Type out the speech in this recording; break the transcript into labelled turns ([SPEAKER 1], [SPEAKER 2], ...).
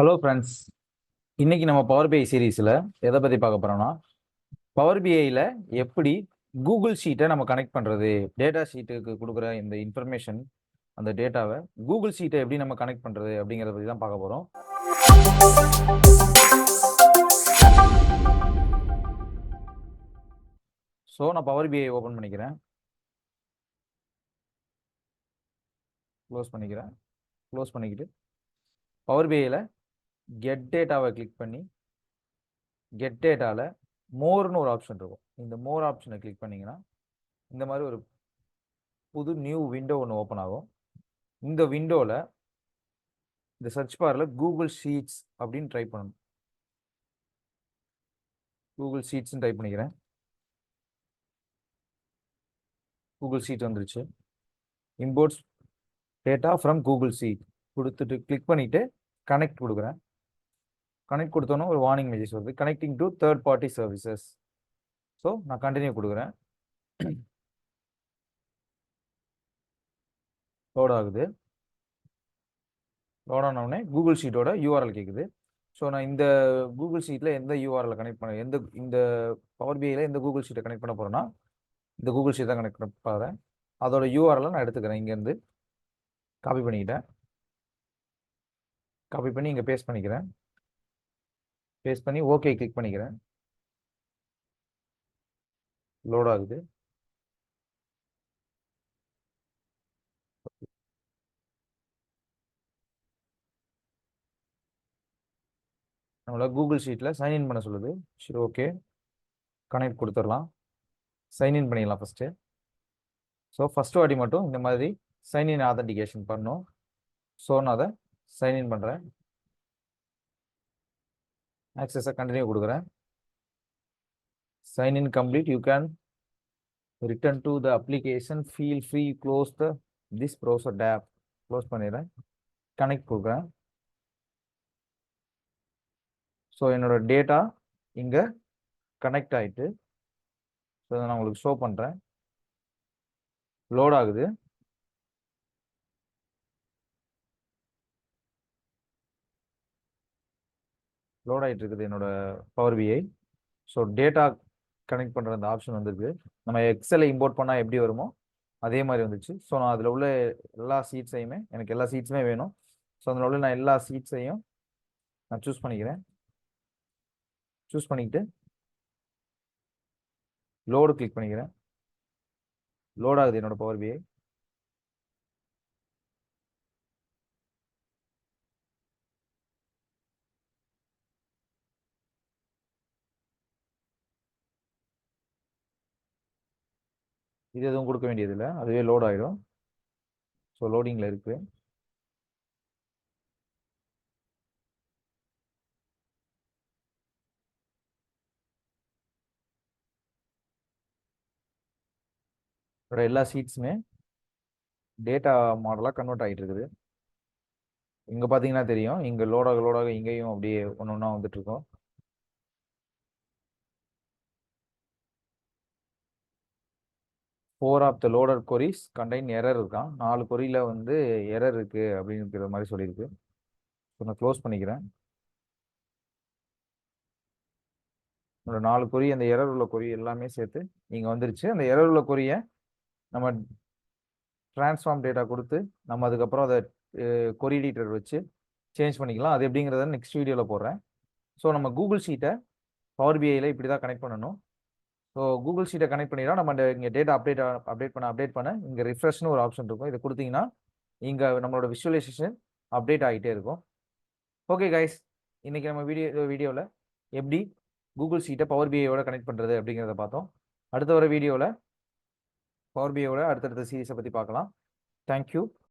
[SPEAKER 1] Hello friends. இன்னைக்கு நம்ம power பிஐ சீரீஸில் எதை பற்றி பார்க்க போகிறோம்னா, பவர் பிஐயில் எப்படி கூகுள் ஷீட்டை நம்ம கனெக்ட் பண்ணுறது, டேட்டா ஷீட்டுக்கு கொடுக்குற இந்த இன்ஃபர்மேஷன், அந்த டேட்டாவை கூகுள் ஷீட்டை எப்படி நம்ம கனெக்ட் பண்ணுறது அப்படிங்கிறத பற்றி தான் பார்க்க போகிறோம். ஸோ நான் பவர் பிஐ ஓப்பன் பண்ணிக்கிறேன், க்ளோஸ் பண்ணிக்கிட்டு பவர் பிஐயில் கெட் டேட்டாவை கிளிக் பண்ணி கெட் டேட்டாவில் மோர்னு ஒரு ஆப்ஷன் இருக்கும். இந்த மோர் ஆப்ஷனை கிளிக் பண்ணிங்கன்னா இந்த மாதிரி ஒரு புது நியூ விண்டோ ஒன்று ஓப்பன் ஆகும். இந்த விண்டோவில் இந்த சர்ச் பாரில் கூகுள் ஷீட்ஸ் அப்படின்னு டைப் பண்ணணும். கூகுள் ஷீட்ஸ்ன்னு டைப் பண்ணிக்கிறேன். கூகுள் ஷீட் வந்துருச்சு. Imports data from Google sheet கொடுத்துட்டு கிளிக் பண்ணிவிட்டு கனெக்ட் கொடுக்குறேன். கனெக்ட் கொடுத்தோன்னா ஒரு வார்னிங் மெசேஜ் வருது, connecting to third party services. So நான் கண்டினியூ கொடுக்குறேன். லோட் ஆகுது. லோட் ஆனவுடனே கூகுள் ஷீட்டோட யூஆர்எல் கேட்குது. ஸோ நான் இந்த கூகுள் ஷீட்டில் எந்த யூஆர்எல் கனெக்ட் பண்ண இந்த பவர் பிஐயில் எந்த கூகுள் ஷீட்டை கனெக்ட் பண்ண போகிறேன்னா இந்த கூகுள் ஷீட் தான் கனெக்ட் பண்ண போகிறேன். அதோட யூஆர்எல் நான் எடுத்துக்கிறேன். இங்கேருந்து காப்பி பண்ணிக்கிட்டேன். காப்பி பண்ணி இங்கே பேஸ்ட் பண்ணிக்கிறேன். பேஸ்ட் பண்ணி ஓகே கிளிக் பண்ணிக்கிறேன். லோட் ஆகுது. நம்மள கூகுள் ஷீட்டில் சைன்இன் பண்ண சொல்லுது. சரி, ஓகே, கனெக்ட் கொடுத்துடலாம். சைன்இன் பண்ணிடலாம் ஃபஸ்ட்டு. ஸோ ஃபஸ்ட்டு வாட்டி மட்டும் இந்த மாதிரி சைன்இன் ஆதென்டிகேஷன் பண்ணணும். ஸோ நான் அதை சைன்இன் பண்ணுறேன். ஆக்சஸை கண்டினியூ கொடுக்குறேன். Sign in complete. You can return to the application. Feel free close this browser tab. Close பண்ணிடுறேன். கனெக்ட் கொடுக்குறேன். ஸோ என்னோட டேட்டா இங்கே கனெக்ட் ஆகிட்டு ஸோ நான் உங்களுக்கு ஷோ பண்ணுறேன். லோட் ஆகுது. லோட் ஆகிட்டு இருக்குது என்னோட பவர் பிஐ. ஸோ டேட்டா கனெக்ட் பண்ணுற அந்த ஆப்ஷன் வந்துருக்கு. நம்ம எக்ஸலை இம்போர்ட் பண்ணால் எப்படி வருமோ அதே மாதிரி வந்துச்சு. ஸோ நான் அதில் உள்ள எல்லா சீட்ஸையுமே, எனக்கு எல்லா சீட்ஸுமே வேணும். ஸோ அதில் உள்ள நான் எல்லா சீட்ஸையும் நான் சூஸ் பண்ணிக்கிறேன். சூஸ் பண்ணிக்கிட்டு லோடு கிளிக் பண்ணிக்கிறேன். லோட் ஆகுது என்னோட பவர் பிஐ. இது எதுவும் கொடுக்க வேண்டியதில்லை, அதுவே லோட் ஆகிடும். ஸோ லோடிங்கில் இருக்குது. இதோட எல்லா சீட்ஸுமே டேட்டா மாடலாக கன்வெர்ட் ஆகிட்டு இருக்குது. இங்கே பார்த்தீங்கன்னா தெரியும், இங்கே லோடாக இங்கேயும் அப்படியே ஒன்று ஒன்றா வந்துட்டு இருக்கோம். Four of the loader queries contain error இருக்கான். 4 கொரியில் வந்து எரர் இருக்குது அப்படிங்கிற மாதிரி சொல்லியிருக்கு. ஸோ நான் க்ளோஸ் பண்ணிக்கிறேன். ஒரு 4 கொரி, அந்த எரர் உள்ள கொரி எல்லாமே சேர்த்து இங்கே வந்துருச்சு. அந்த எரர் உள்ள கொரியை நம்ம ட்ரான்ஸ்ஃபார்ம் டேட்டா கொடுத்து நம்ம அதுக்கப்புறம் அதை கொரி எடிட்டர் வச்சு சேஞ்ச் பண்ணிக்கலாம். அது எப்படிங்கிறத நெக்ஸ்ட் வீடியோவில் போடுறேன். ஸோ நம்ம கூகுள் ஷீட்டை பவர் பிஐயில் இப்படி தான் கனெக்ட் பண்ணணும். ஸோ கூகுள் ஷீட்டை கனெக்ட் பண்ணிடலாம். நம்ம இங்கே டேட்டா அப்டேட் பண்ண இங்கே ரிஃப்ரெஷ்னு ஒரு ஆப்ஷன் இருக்கும். இதை கொடுத்தீங்கன்னா இங்கே நம்மளோட விஷுவலைசேஷன் அப்டேட் ஆகிட்டே இருக்கும். ஓகே கைஸ், இன்றைக்கி நம்ம வீடியோவில் எப்படி கூகுள் ஷீட்டை பவர் பிஐயோட கனெக்ட் பண்ணுறது அப்படிங்கிறத பார்த்தோம். அடுத்த வர வீடியோவில் பவர் பிஐயோட அடுத்தடுத்த சீரீஸை பற்றி பார்க்கலாம். தேங்க்யூ.